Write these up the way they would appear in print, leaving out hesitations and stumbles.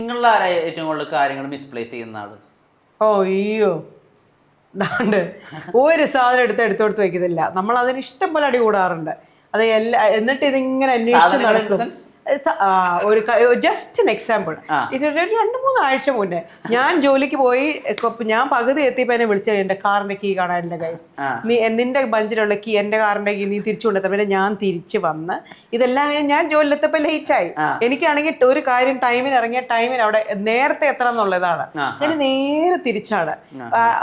നിങ്ങളിൽ ആരാ ഏറ്റവും കൂടുതൽ കാര്യങ്ങൾ മിസ്പ്ലേസ് ചെയ്യുന്ന ആള്? അയ്യോ ദാണ്ട് ഒരു സാധനം എടുത്തോടുത്ത് വെക്കുന്നില്ല. നമ്മൾ അതിന് ഇഷ്ടം പോലെ അടി കൂടാറുണ്ട്. അത് എന്നിട്ട് ഇതിങ്ങനെ അന്വേഷിച്ച് നടക്കും. ഒരു ജസ്റ്റ് എൻ എക്സാമ്പിൾ, ഇത് 2-3 ആഴ്ച മുന്നേ ഞാൻ ജോലിക്ക് പോയി, ഞാൻ പകുതി എത്തിയപ്പോൾ എന്നെ വിളിച്ചു, എൻ്റെ കാറിന്റെ കീ കാണാനില്ല ഗൈസ്, നിന്റെ ബഞ്ചിലുള്ള കീ, എൻ്റെ കാറിന്റെ കീ നീ തിരിച്ചു കൊണ്ടെത്താൻ. പിന്നെ ഞാൻ തിരിച്ചു വന്ന് ഇതെല്ലാം കഴിഞ്ഞ് ഞാൻ ജോലിയിലെത്തപ്പോൾ ലേറ്റായി. എനിക്കാണെങ്കിൽ ഒരു കാര്യം ടൈമിന് ഇറങ്ങിയ ടൈമിന് അവിടെ നേരത്തെ എത്തണം എന്നുള്ളതാണ്. ഞാൻ നേരെ തിരിച്ചാണ്,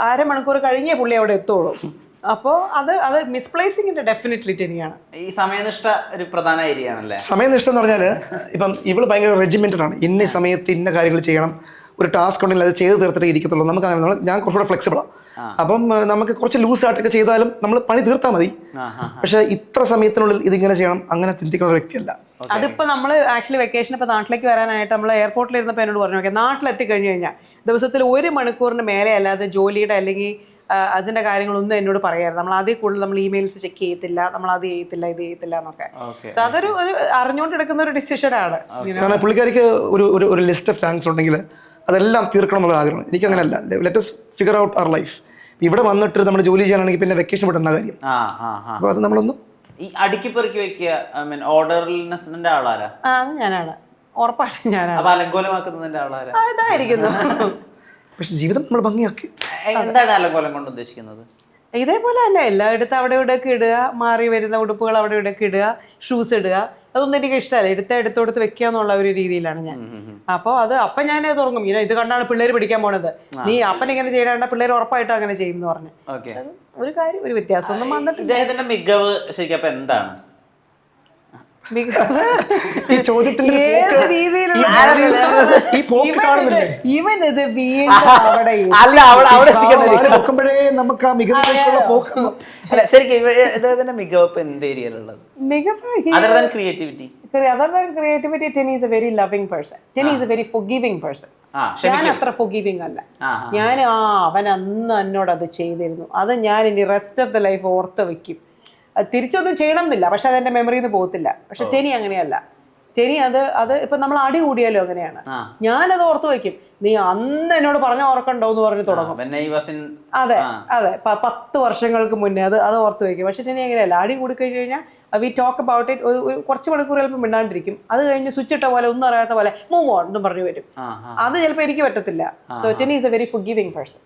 അരമണിക്കൂർ കഴിഞ്ഞേ പുള്ളി അവിടെ എത്തുള്ളൂ. അപ്പോൾ അത് മിസ്പ്ലേസിംഗിന്റെ ഡെഫിനറ്റ്ലി ടെനിയാണ്. ഈ സമയനിഷ്ഠ ഒരു പ്രധാന ഏരിയ ആണല്ലേ? സമയനിഷ്ഠ എന്ന് പറഞ്ഞാൽ ഇപ്പം ഇവള് ഭയങ്കര റെജിമെന്റഡ് ആണ്. ഇന്ന സമയത്ത് ഇന്ന കാര്യങ്ങൾ ചെയ്യണം, ഒരു ടാസ്ക് ഉണ്ടെങ്കിൽ അത് ചെയ്ത് തീർത്തിട്ട് ഇരിക്കത്തുള്ളൂ. നമുക്ക് അങ്ങനെ ഞാൻ കുറച്ചുകൂടെ ഫ്ലെക്സിബിളാണ്. അപ്പം നമുക്ക് കുറച്ച് ലൂസായിട്ടൊക്കെ ചെയ്താലും നമ്മൾ പണി തീർത്താൽ മതി. പക്ഷെ ഇത്ര സമയത്തിനുള്ളിൽ ഇതിങ്ങനെ ചെയ്യണം അങ്ങനെ ചിന്തിക്കുന്ന ഒരു വ്യക്തിയല്ല. അതിപ്പോ നമ്മൾ ആക്ച്വലി വെക്കേഷൻ ഇപ്പൊ നാട്ടിലേക്ക് വരാനായിട്ട് നമ്മൾ എയർപോർട്ടിൽ ഇരുന്നപ്പോൾ എന്നോട് പറഞ്ഞു, ഓക്കെ നാട്ടിലെത്തി കഴിഞ്ഞു കഴിഞ്ഞാൽ ദിവസത്തിൽ 1 മണിക്കൂറിന് മേലെ അല്ലാതെ ജോലിയുടെ അല്ലെങ്കിൽ അതിന്റെ കാര്യങ്ങളൊന്നും എന്നോട് പറയാറ്. നമ്മൾ അതിൽ കൂടുതൽ നമ്മൾ ഇമെയിൽസ് ചെക്ക് ചെയ്യത്തില്ല, നമ്മൾ അത് ചെയ്യത്തില്ല, ഇത് ചെയ്യത്തില്ല എന്നൊക്കെ. സോ അതൊരു അറിഞ്ഞുകൊണ്ടെടുക്കുന്ന ഒരു ഡിസിഷനാണ്. കാരണം പുള്ളിക്കാരിക്ക് ഒരു ലിസ്റ്റ് ഓഫ് താങ്ക്സ് ഉണ്ടെങ്കിൽ അതെല്ലാം തീർക്കണം എന്നുള്ള ആഗ്രഹം. എനിക്ക് അങ്ങനെയല്ല. Let us figure out our life. ഇവിടെ വന്നിട്ട് നമ്മൾ ജോലി ചെയ്യാനാണെങ്കിൽ പിന്നെ വെക്കേഷൻ വിടുന്ന കാര്യം. അപ്പോൾ അത് നമ്മളൊന്നും ഈ അടുക്കി പെറുക്കി വെക്കുക, ഓർഡർനെസിന്റെ ആളാരാ? അത് ഞാനാണ്, ഉറപ്പായിട്ടും ഞാനാണ്. അപ്പൊ അലങ്കോലമാക്കുന്നതിന്റെ ആളാരാ? ഇതായിരിക്കുന്നു. പക്ഷെ ജീവിതം നമ്മൾ ഭംഗിയാക്കി. എന്താണ് അലങ്കോലം കൊണ്ട് ഉദ്ദേശിക്കുന്നത്? ഇതേപോലെ തന്നെ എല്ലായിടത്തും അവിടെ ഇവിടെയൊക്കെ ഇടുക, മാറി വരുന്ന ഉടുപ്പുകൾ അവിടെ ഇവിടെയൊക്കെ ഇടുക, ഷൂസ് ഇടുക, അതൊന്നും എനിക്ക് ഇഷ്ടമല്ല. എടുത്തോടുത്ത് വെക്കുക എന്നുള്ള ഒരു രീതിയിലാണ് ഞാൻ. അപ്പോൾ അപ്പം ഞാൻ തുടങ്ങും, ഇങ്ങനെ ഇത് കണ്ടാണ് പിള്ളേർ പിടിക്കാൻ പോണത്, നീ അപ്പൻ ഇങ്ങനെ ചെയ്യണ്ട, പിള്ളേർ ഉറപ്പായിട്ടും അങ്ങനെ ചെയ്യും എന്ന് പറഞ്ഞു. ഒരു കാര്യം, ഒരു വ്യത്യാസം ഒന്നും വന്നിട്ട്. ഇദ്ദേഹത്തിന്റെ മികവ് ശരിക്കും അപ്പൊ എന്താണ്? ഈ ചോദ്യത്തിന്റെ ഇവനത് വീണ്ടും അവിടെ നോക്കുമ്പോഴേ നമുക്ക് ആ മികവിലേക്കുള്ള പോക്ക്. ശരിക്കും ഇദ്ദേഹത്തിന്റെ മികവ് ഇപ്പൊ എന്ത് ഏരിയയിലുള്ളത്? Creativity. Other than creativity, Tenny is a very loving person. Tenny is a very forgiving person. ഞാൻ അത്ര forgiving അല്ല. ഞാൻ അവൻ അന്ന് എന്നോട് അത് ചെയ്തിരുന്നു, അത് ഞാൻ ഇനി റെസ്റ്റ് ഓഫ് ദ ലൈഫ് ഓർത്ത് വെക്കും. തിരിച്ചൊന്നും ചെയ്യണം എന്നില്ല, പക്ഷെ അതെന്റെ മെമ്മറിയിൽ നിന്ന് പോകത്തില്ല. പക്ഷെ ടെനി അങ്ങനെയല്ല. ടെനി അത് ഇപ്പൊ നമ്മൾ അടി കൂടിയാലോ അങ്ങനെയാണ്, ഞാനത് ഓർത്ത് വെക്കും. നീ അന്ന് എന്നോട് പറഞ്ഞ ഓർക്കണ്ടോ എന്ന് പറഞ്ഞ് തുടങ്ങും. അതെ 10 വർഷങ്ങൾക്ക് മുന്നേ അത് ഓർത്ത് വെക്കും. പക്ഷെ ടെനി അങ്ങനെയല്ല. അടി കൂടി കഴിഞ്ഞ് കഴിഞ്ഞാൽ വി ടോക്ക് അബൌട്ട് ഇറ്റ്, കുറച്ച് മണിക്കൂർ ചിലപ്പോൾ മിണ്ടാണ്ടിരിക്കും. അത് കഴിഞ്ഞ് സ്വിച്ച് ഇട്ട പോലെ, ഒന്നും അറിയാത്ത പോലെ മൂവ് ഓൺ എന്നും പറഞ്ഞു വരും. അത് ചിലപ്പോൾ എനിക്ക് പറ്റത്തില്ല. So Tenny is a very forgiving person.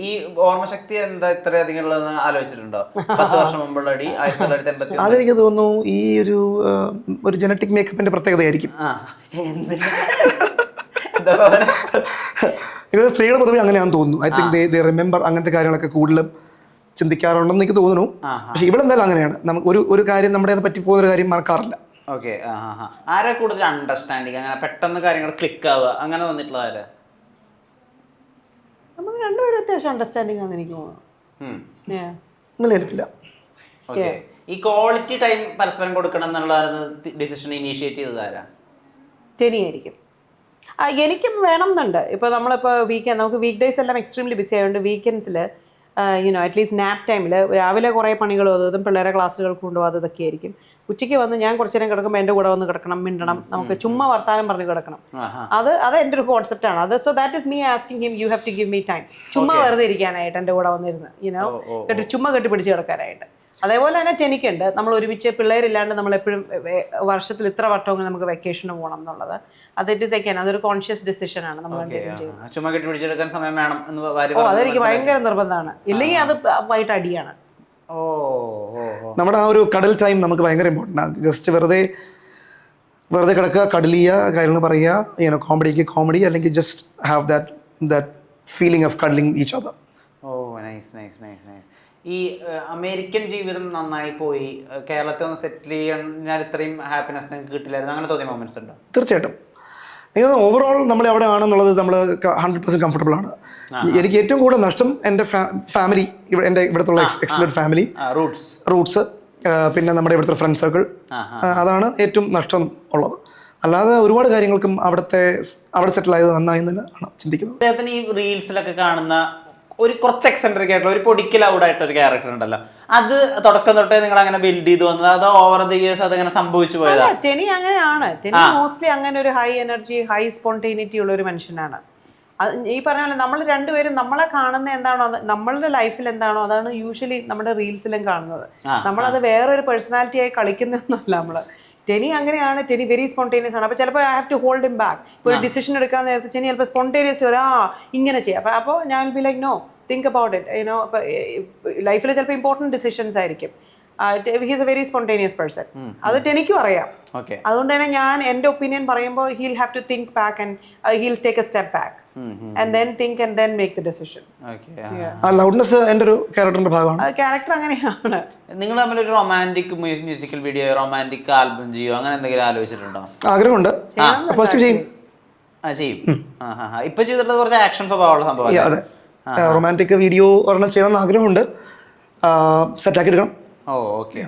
ഈ ഓർമ്മശക്തി എന്താ ഇത്രയധികം ആലോചിച്ചിട്ടുണ്ടോ? 10 വർഷം മുമ്പുള്ള അടി 1980. അതെനിക്ക് തോന്നുന്നു ഈ ഒരു ജനറ്റിക് മേക്കപ്പിന്റെ പ്രത്യേകതയായിരിക്കും. സ്ത്രീകൾ പൊതുവെ അങ്ങനെയാണെന്ന് തോന്നുന്നു. ഐ തിങ്ക് ദേ റിമെമ്പർ അങ്ങനത്തെ കാര്യങ്ങളൊക്കെ കൂടുതലും ചിന്തിക്കാറുണ്ടെന്ന് എനിക്ക് തോന്നുന്നു. പക്ഷെ ഇവിടെ എന്തായാലും അങ്ങനെയാണ്. നമുക്ക് ഒരു കാര്യം നമ്മുടെ പറ്റി പോകുന്ന കാര്യം മറക്കാറില്ല. ഓക്കെ. ആരാ കൂടുതൽ അണ്ടർസ്റ്റാൻഡിങ്, അങ്ങനെ പെട്ടെന്ന് കാര്യങ്ങൾ ക്ലിക്ക് ആവുക, അങ്ങനെ വന്നിട്ടുള്ള ആരാ? നമ്മൾ രണ്ടുപേരും അത്യാവശ്യം അണ്ടർസ്റ്റാൻഡിങ് ആണെന്ന് എനിക്ക് തോന്നുന്നു. ഈ ക്വാളിറ്റി ടൈം പരസ്പരം കൊടുക്കണം എന്നുള്ള ഡിസിഷൻ ഇനീഷ്യേറ്റ് ചെയ്തത് ആരാ? ടെനി ആയിരിക്കും. എനിക്കും വേണം എന്നുണ്ട്. ഇപ്പോൾ നമ്മളിപ്പോൾ നമുക്ക് വീക്ക് ഡേയ്സ് എല്ലാം എക്സ്ട്രീംലി ബിസി ആയതുകൊണ്ട് വീക്കെൻഡ്സിൽ അറ്റ്ലീസ്റ്റ് നാപ്പ് ടൈമിൽ രാവിലെ കുറേ പണികളും അതും പിള്ളേരെ ക്ലാസ്സുകൾക്ക് കൊണ്ടുപോകാതെ ഇതൊക്കെ ആയിരിക്കും. ഉച്ചയ്ക്ക് വന്ന് ഞാൻ കുറച്ച് നേരം കിടക്കുമ്പോൾ എൻ്റെ കൂടെ വന്ന് കിടക്കണം, മിണ്ടണം, നമുക്ക് ചുമ്മാ വർത്താനം പറഞ്ഞ് കിടക്കണം. അത് എൻ്റെ ഒരു കോൺസെപ്റ്റാണ് അത്. So that is me asking him, you have to give me time. ചുമ്മാ വെറുതെ ഇരിക്കാനായിട്ട് എൻ്റെ കൂടെ വന്നിരുന്ന് ചുമ്മാ കെട്ടിപ്പിടിച്ച് കിടക്കാനായിട്ട്. അതേപോലെ തന്നെ ടെനിക്കുണ്ട്. നമ്മൾ ഒരുമിച്ച് പിള്ളേരില്ലാണ്ട് നമ്മളെപ്പോഴും വർഷത്തിൽ ഇത്ര വട്ടമെങ്കിലും നമുക്ക് വെക്കേഷന് പോകണം എന്നുള്ളത്. അത് ഇറ്റ് ഇസ് എൻ അതൊരു കോൺഷ്യസ് ഡിസിഷനാണ് നമ്മൾ ചെയ്യുന്നത്. അതെനിക്ക് ഭയങ്കര നിർബന്ധമാണ്. ഇല്ലെങ്കിൽ അത് വൈകിട്ട് അടിയാണ്. നമ്മുടെ ആ ഒരു കടൽ ടൈം നമുക്ക് ഭയങ്കര ഇമ്പോർട്ടൻ്റ് ആണ്. ജസ്റ്റ് വെറുതെ കിടക്കുക, കടലിയ കാര്യങ്ങൾ പറയുക, കോമഡിക്ക് കോമഡി, അല്ലെങ്കിൽ just have that feeling of cuddling each other. ഈ അമേരിക്കൻ ജീവിതം നന്നായി പോയി, കേരളത്തിൽ ഒന്ന് സെറ്റിൽ ചെയ്യാൻ ഇത്രയും ഹാപ്പിനെസ് നിങ്ങൾക്ക് കിട്ടില്ലായിരുന്നു, അങ്ങനെ തോന്നിയ മൊമെന്റ്സ് ഉണ്ടോ? തീർച്ചയായിട്ടും. എനിക്ക് ഓവറോൾ നമ്മൾ എവിടെ ആണെന്നുള്ളത് നമ്മൾ 100% കംഫർട്ടബിൾ ആണ്. എനിക്ക് ഏറ്റവും കൂടുതൽ നഷ്ടം എൻ്റെ ഫാമിലി, എൻ്റെ ഇവിടുത്തെ എക്സ്റ്റൻഡഡ് ഫാമിലി, റൂട്ട്സ്, പിന്നെ നമ്മുടെ ഇവിടുത്തെ ഫ്രണ്ട് സർക്കിൾ, അതാണ് ഏറ്റവും നഷ്ടം ഉള്ളത്. അല്ലാതെ ഒരുപാട് കാര്യങ്ങൾക്കും അവിടെ സെറ്റിൽ ആയത് നന്നായി ആണ് ചിന്തിക്കുന്നത്. അദ്ദേഹത്തിന് ഈ റീൽസിലൊക്കെ കാണുന്ന ഒരു കുറച്ച് എക്സെൻട്രിക് ആയിട്ടുള്ള ഒരു പൊടിക്ക് ലൗഡായിട്ടൊരു ക്യാരക്ടർ ഉണ്ടല്ലോ, അത് തുടക്കം തൊട്ടേ നിങ്ങൾ അങ്ങനെ ബിൽഡ് ചെയ്ത് വന്നത് അതോ ഓവർ ദ ഇയേഴ്സ് അതങ്ങനെ സംഭവിച്ചു പോയതാ? ടെനി അങ്ങനെയാണ്. ടെനി മോസ്റ്റ്ലി അങ്ങനെ ഒരു ഹൈ എനർജി ഹൈ സ്പോണ്ടേനിറ്റി ഉള്ള ഒരു മനുഷ്യനാണ്. ഈ പറഞ്ഞ പോലെ നമ്മൾ രണ്ടുപേരും നമ്മളെ കാണുന്ന എന്താണോ, നമ്മളുടെ ലൈഫിൽ എന്താണോ അതാണ് യൂഷ്വലി നമ്മുടെ റീൽസിലും കാണുന്നത്. നമ്മളത് വേറൊരു പേഴ്സണാലിറ്റി ആയി കളിക്കുന്നൊന്നുമല്ല നമ്മള്. ടെനി അങ്ങനെയാണ്. ടെനി വെരി സ്പോണ്ടേനിയസ് ആണ്. അപ്പോൾ ചിലപ്പോൾ I have to hold him back. ഇപ്പോൾ ഒരു ഡിസിഷൻ എടുക്കാൻ നേരത്തെ ടെനി ചിലപ്പോൾ സ്പോണ്ടേനിയസ്ലി ഇങ്ങനെ ചെയ്യാം. അപ്പോൾ ഞാൻ be like no, think about it. You know ലൈഫിൽ ചിലപ്പോൾ ഇമ്പോർട്ടൻറ്റ് ഡിസിഷൻസ് ആയിരിക്കും. He's a very spontaneous person. അത് ടെനിക്കും അറിയാം. അതുകൊണ്ട് തന്നെ ഞാൻ എൻ്റെ ഒപ്പീനിയൻ പറയുമ്പോൾ he'll have to think back and he'll take a step back and then think and then make the decision. ആ ലൗഡ്നെസ് എൻ്റെ ഒരു ക്യാരക്ടറിന്റെ ഭാഗമാണ്. ക്യാരക്ടർ അങ്ങനെയാണ്. നിങ്ങൾ തമ്മിൽ ഒരു romantic musical video, romantic album ചെയ്യോ, അങ്ങനെ എന്തെങ്കിലും ആലോചിച്ചിട്ടുണ്ടോ? ആഗ്രഹമുണ്ട്, ചെയ്യും. ഇപ്പൊ ചെയ്തിട്ടുള്ളത് കുറച്ച് ആക്ഷൻ സ്വഭാവമുള്ള സംഭവം. അതെ, റൊമാൻറ്റിക് വീഡിയോ ഒരെണ്ണം ചെയ്യണമെന്ന് ആഗ്രഹമുണ്ട്. സെറ്റാക്കി എടുക്കണം. ഓക്കെ.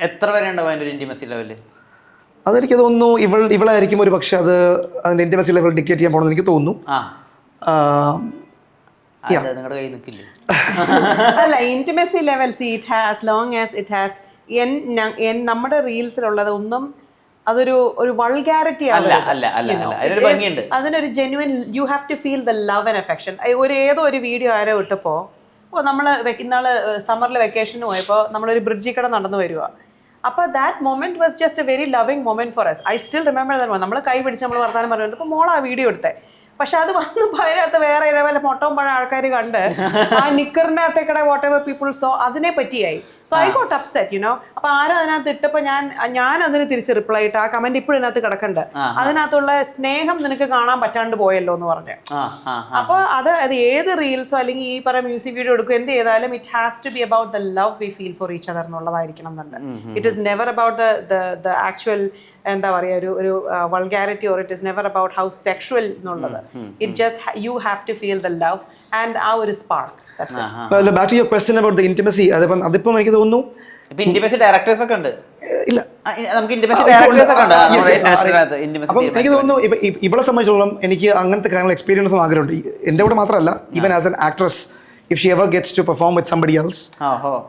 എത്ര വരെ ഉണ്ടാവും അതിൻ്റെ ഒരു ഇൻറ്റിമസി ലെവല്? അതെനിക്ക് തോന്നുന്നു ഇവളായിരിക്കും ഒരു പക്ഷെ അത് അതിന്റെ ഇന്റിമസി ലെവൽ ഡിക്റ്റേറ്റ് ചെയ്യാൻ പോകണമെന്ന് എനിക്ക് തോന്നുന്നു. നിങ്ങളുടെ കയ്യിൽ നിൽക്കില്ലേ? അല്ല, intimacy level it has long as it has നമ്മുടെ റീൽസിലുള്ളത് ഒന്നും അതൊരു വൾഗാരിറ്റി അതിനൊരു genuine you have to feel the love and affection. ഏതോ ഒരു വീഡിയോ ആരോ ഇട്ടപ്പോൾ നമ്മൾ ഇന്നാള് സമ്മറിൽ വെക്കേഷന് പോയപ്പോൾ നമ്മളൊരു ബ്രിഡ്ജിൽ കൂടെ നടന്നു വരിക. അപ്പോൾ that moment was just a very loving moment for us. I still remember that. നമ്മൾ കൈ പിടിച്ച് നമ്മൾ വർത്താനം പറയുന്നത്. ഇപ്പോൾ മോളാ വീഡിയോ എടുത്തേ, പക്ഷെ അത് വന്ന് അതിനകത്ത് വേറെ ഇതേപോലെ മൊട്ടവും പഴം ആൾക്കാർ കണ്ട് ആ നിക്കറിൻ്റെ അകത്തേക്കടെ വാട്ട് എവർ പീപ്പിൾ സോ അതിനെ പറ്റിയായി. So I got upset you know. അപ്പോൾ ആരും അതിനകത്ത് ഇട്ടപ്പോൾ ഞാൻ അതിന് തിരിച്ച് റിപ്ലൈ ഇട്ട് ആ കമന്റ് ഇപ്പോഴും ഇതിനകത്ത് കിടക്കണ്ട്. അതിനകത്തുള്ള സ്നേഹം നിനക്ക് കാണാൻ പറ്റാണ്ട് പോയല്ലോ എന്ന് പറഞ്ഞു. അപ്പോൾ അത് ഏത് റീൽസോ അല്ലെങ്കിൽ ഈ പറയുന്ന മ്യൂസിക് വീഡിയോ എടുക്കും എന്ത് ചെയ്താലും it has to be about the love we feel for each other എന്നുള്ളതായിരിക്കണം എന്നുണ്ട്. It is never about the actual എന്താ പറയുക ഒരു vulgarity or it is never about how sexual എന്നുള്ളത്. It just you have to feel the love and ആ ഒരു spark. Back to your question about the intimacy. അതിപ്പം എനിക്ക് തോന്നുന്നു intimacy directors ഒക്കെ ഉണ്ട്. ഇല്ല, നമുക്ക് ഇന്റിമസി ഡയറക്ടേഴ്സ് ഒക്കെ ഉണ്ട്. അപ്പം എനിക്ക് തോന്നുന്നു ഇവളെ സംബന്ധിച്ചോളം എനിക്ക് അങ്ങനത്തെ കാര്യങ്ങൾ എക്സ്പീരിയൻസും ആഗ്രഹമുണ്ട്. എൻ്റെ കൂടെ മാത്രമല്ല, even as an actress if she ever gets to perform with somebody else,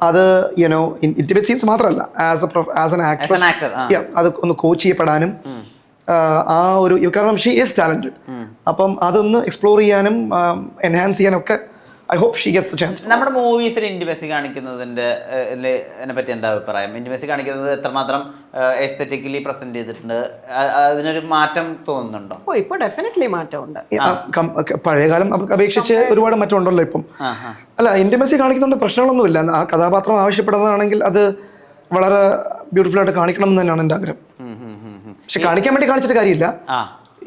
അത് യുനോ ഇന്റിമേറ്റ് സീൻസ് മാത്രമല്ല ആസ് an actress, അത് ഒന്ന് കോച്ച് ചെയ്യപ്പെടാനും ആ ഒരു കാരണം ഷീ ഈസ് ടാലന്റഡ്. അപ്പം അതൊന്ന് എക്സ്പ്ലോർ ചെയ്യാനും എൻഹാൻസ് ചെയ്യാനും ഒക്കെ I hope she gets the chance. നമ്മുടെ മൂവീസിൽ ഇന്റിമസി കാണിക്കുന്നതിനെ പറ്റി എന്താ അഭിപ്രായം? ഇന്റിമസി കാണിക്കുന്നത് എത്രമാത്രം എസ്തെറ്റിക്കലി പ്രസന്റ് ചെയ്തിട്ടുണ്ട്? അതിനൊരു മാറ്റം തോന്നുന്നുണ്ടോ? ഇപ്പോൾ ഡെഫിനറ്റ്ലി മാറ്റമുണ്ട്. പഴയകാലം അപേക്ഷിച്ച് ഒരുപാട് മാറ്റം ഉണ്ടല്ലോ ഇപ്പം. അല്ല, ഇന്റിമസി കാണിക്കുന്നുണ്ട്, പ്രശ്നങ്ങളൊന്നുമില്ല. ആ കഥാപാത്രം ആവശ്യപ്പെടുന്നതാണെങ്കിൽ അത് വളരെ ബ്യൂട്ടിഫുൾ ആയിട്ട് കാണിക്കണം എന്ന് തന്നെയാണ് എൻ്റെ ആഗ്രഹം. പക്ഷെ കാണിക്കാൻ വേണ്ടി കാണിച്ചിട്ട് കാര്യമില്ല.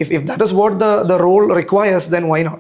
If that is what the role requires, then why not?